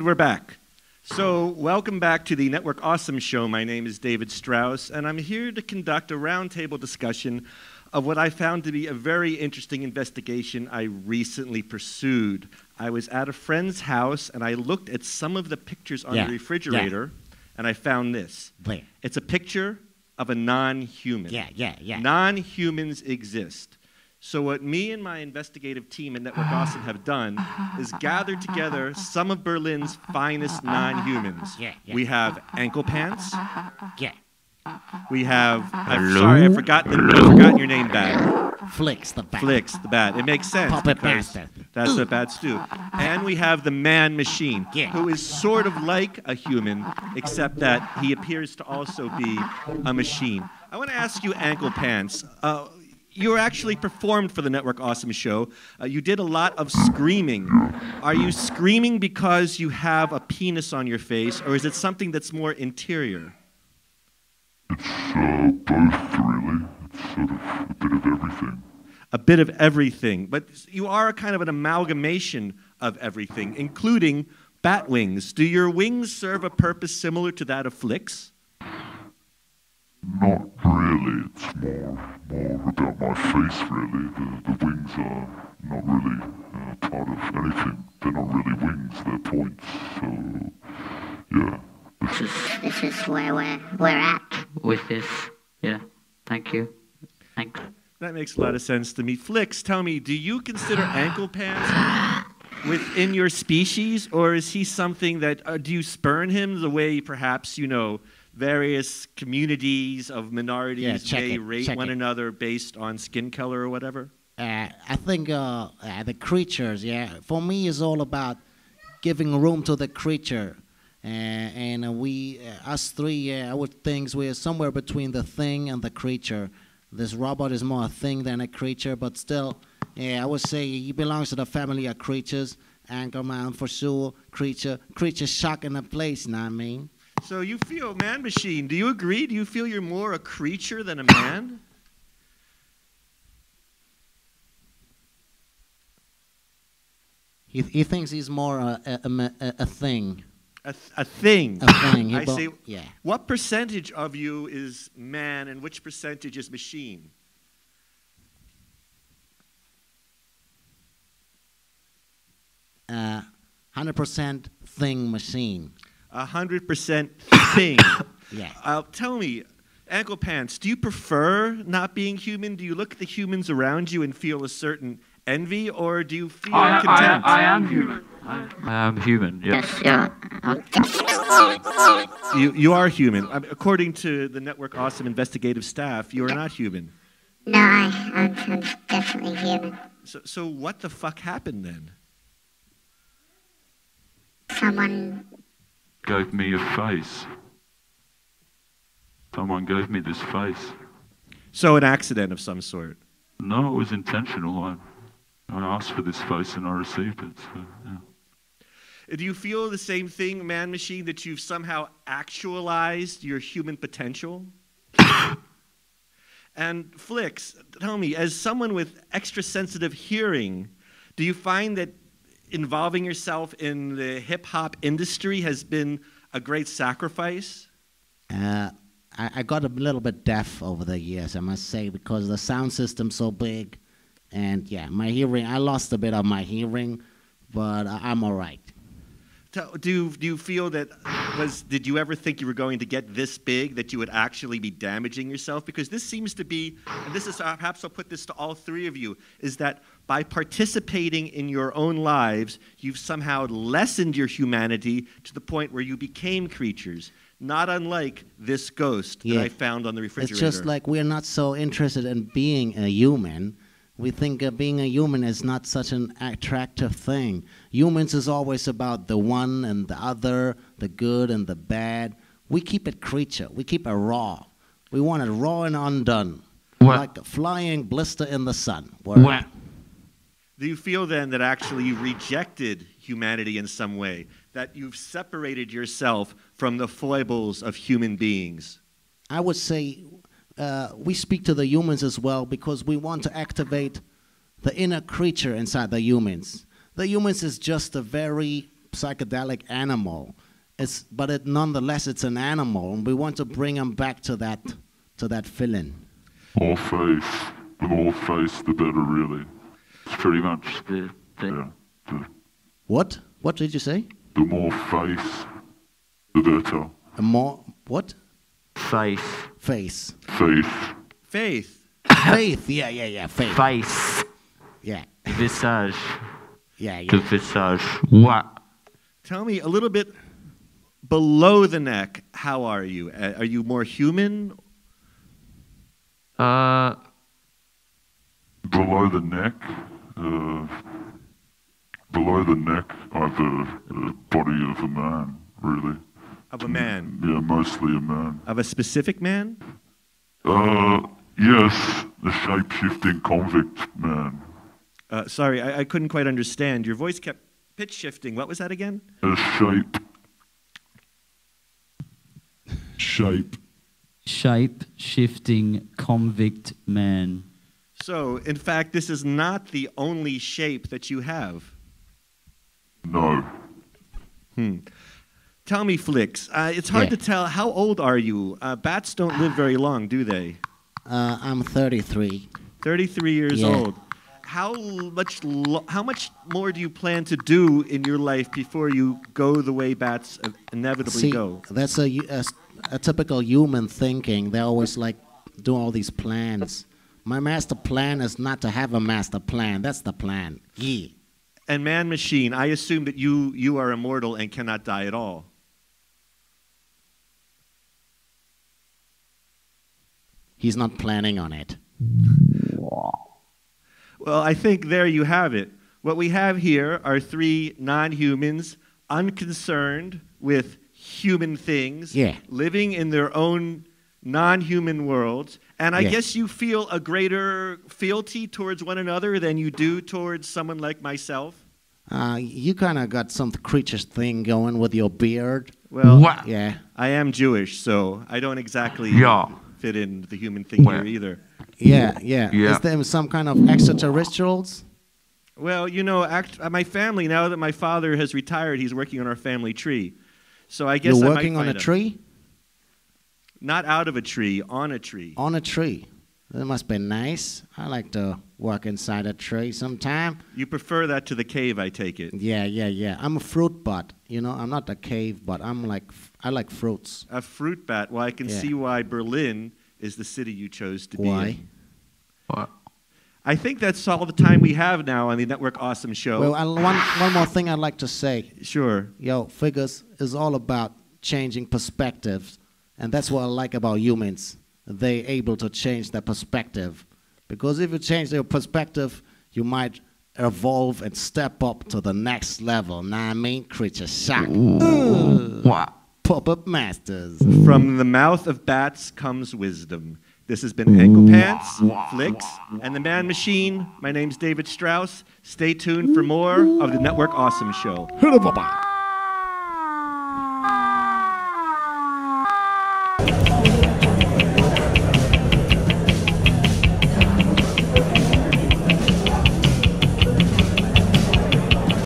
we're back. So, welcome back to the Network Awesome Show. My name is David Strauss, and I'm here to conduct a roundtable discussion of what I found to be a very interesting investigation I recently pursued. I was at a friend's house, and I looked at some of the pictures on the refrigerator, and I found this. Where? It's a picture of a non-human. Yeah. Non-humans exist. So what me and my investigative team at Network Awesome have done is gathered together some of Berlin's finest non-humans. Yeah. We have Anklepants. Yeah. We have, I'm sorry, I've forgotten your name, Bat. Flicks the Bat. Flicks the Bat. It makes sense. Puppetmastaz. That's what bats do. And we have the man machine, who is sort of like a human, except that he appears to also be a machine. I want to ask you, Anklepants, you were actually performed for the Network Awesome Show. You did a lot of screaming. Are you screaming because you have a penis on your face, or is it something that's more interior? It's both, really. It's sort of a bit of everything. A bit of everything. But you are kind of an amalgamation of everything, including bat wings. Do your wings serve a purpose similar to that of Flicks? Not really. It's more about my face, really. The wings are not really part of anything. They're not really wings. They're points. So, yeah. This is where we're at. With this, yeah. Thank you. Thanks. That makes a lot of sense to me. Flicks, tell me, do you consider Anklepants within your species, or is he something that, do you spurn him the way perhaps, various communities of minorities may rate one another based on skin color or whatever? I think the creatures, for me, is all about giving room to the creature. And we, us three, I would think we're somewhere between the thing and the creature. This robot is more a thing than a creature, but still, I would say he belongs to the family of creatures. Anchorman, for sure, creature shock in a place, you know what I mean? So you feel, man machine, do you agree? Do you feel you're more a creature than a man? He thinks he's more a thing. A thing. A thing. I see. Yeah. What percentage of you is man and which percentage is machine? 100% thing machine. 100% thing. Yeah. Tell me, Anklepants, do you prefer not being human? Do you look at the humans around you and feel a certain envy, or do you feel contempt? I am human. I am human, yes. You are human. According to the Network Awesome investigative staff, you are not human. No, I'm definitely human. So what the fuck happened then? Someone gave me a face. Someone gave me this face. So an accident of some sort? No, it was intentional. I asked for this face and I received it. So, yeah. Do you feel the same thing, man machine, that you've somehow actualized your human potential? And Flicks, tell me, as someone with extra sensitive hearing, do you find that involving yourself in the hip-hop industry has been a great sacrifice? I got a little bit deaf over the years, I must say, because the sound system's so big. And yeah, my hearing, I lost a bit of my hearing, but I'm all right. Do you feel that, did you ever think you were going to get this big, that you would actually be damaging yourself? Because this seems to be, and this is, perhaps I'll put this to all three of you, is that by participating in your own lives, you've somehow lessened your humanity to the point where you became creatures, not unlike this ghost that I found on the refrigerator. It's just like we're not so interested in being a human. We think being a human is not such an attractive thing. Humans is always about the one and the other, the good and the bad. We keep it creature. We keep it raw. We want it raw and undone, like a flying blister in the sun. Do you feel then that actually you rejected humanity in some way, that you've separated yourself from the foibles of human beings? I would say we speak to the humans as well because we want to activate the inner creature inside the humans. The humans is just a very psychedelic animal. Nonetheless, it's an animal, and we want to bring him back to that feeling. More face. The more face, the better, really. It's pretty much The What? What did you say? the more face, the better. A more what? face. Face. Faith. Faith. Faith. Yeah. Faith. Face. Yeah. Visage. Yeah. The visage. What? Tell me a little bit below the neck. How are you? Are you more human? Below the neck, I have a body of a man, really. Of a man? Yeah, mostly a man. Of a specific man? Yes, a shape-shifting convict man. Sorry, I couldn't quite understand. Your voice kept pitch shifting. What was that again? A Shape-shifting convict man. So, in fact, this is not the only shape that you have. No. Tell me, Flicks, it's hard to tell. How old are you? Bats don't live very long, do they? I'm 33. 33 years old. How much more do you plan to do in your life before you go the way bats inevitably go? That's a typical human thinking. They always like do all these plans. My master plan is not to have a master plan. That's the plan. Yeah. And man machine, I assume that you are immortal and cannot die at all. He's not planning on it. Well, I think there you have it. What we have here are three non-humans, unconcerned with human things, living in their own non-human worlds. And I guess you feel a greater fealty towards one another than you do towards someone like myself? You kind of got some creature thing going with your beard. Well, yeah. I am Jewish, so I don't exactly fit in the human thing here either. Yeah. Is there some kind of extraterrestrials? Well, you know, my family, now that my father has retired, he's working on our family tree. So I guess You're I working might on a find tree? Not out of a tree, on a tree. On a tree. That must be nice. I like to walk inside a tree sometime. You prefer that to the cave, I take it. Yeah. I'm a fruit bat. You know, I'm not a cave, but I like fruits. A fruit bat. Well, I can see why Berlin is the city you chose to be Why? in. What? I think that's all the time we have now on the Network Awesome Show. Well, one more thing I'd like to say. Sure. Figures is all about changing perspectives. And that's what I like about humans. They're able to change their perspective. Because if you change your perspective, you might evolve and step up to the next level. Know what I mean? Creature shock. Puppetmastaz. From the mouth of bats comes wisdom. This has been Anklepants, Flicks, and the Man Machine. My name's David Strauss. Stay tuned for more of the Network Awesome Show.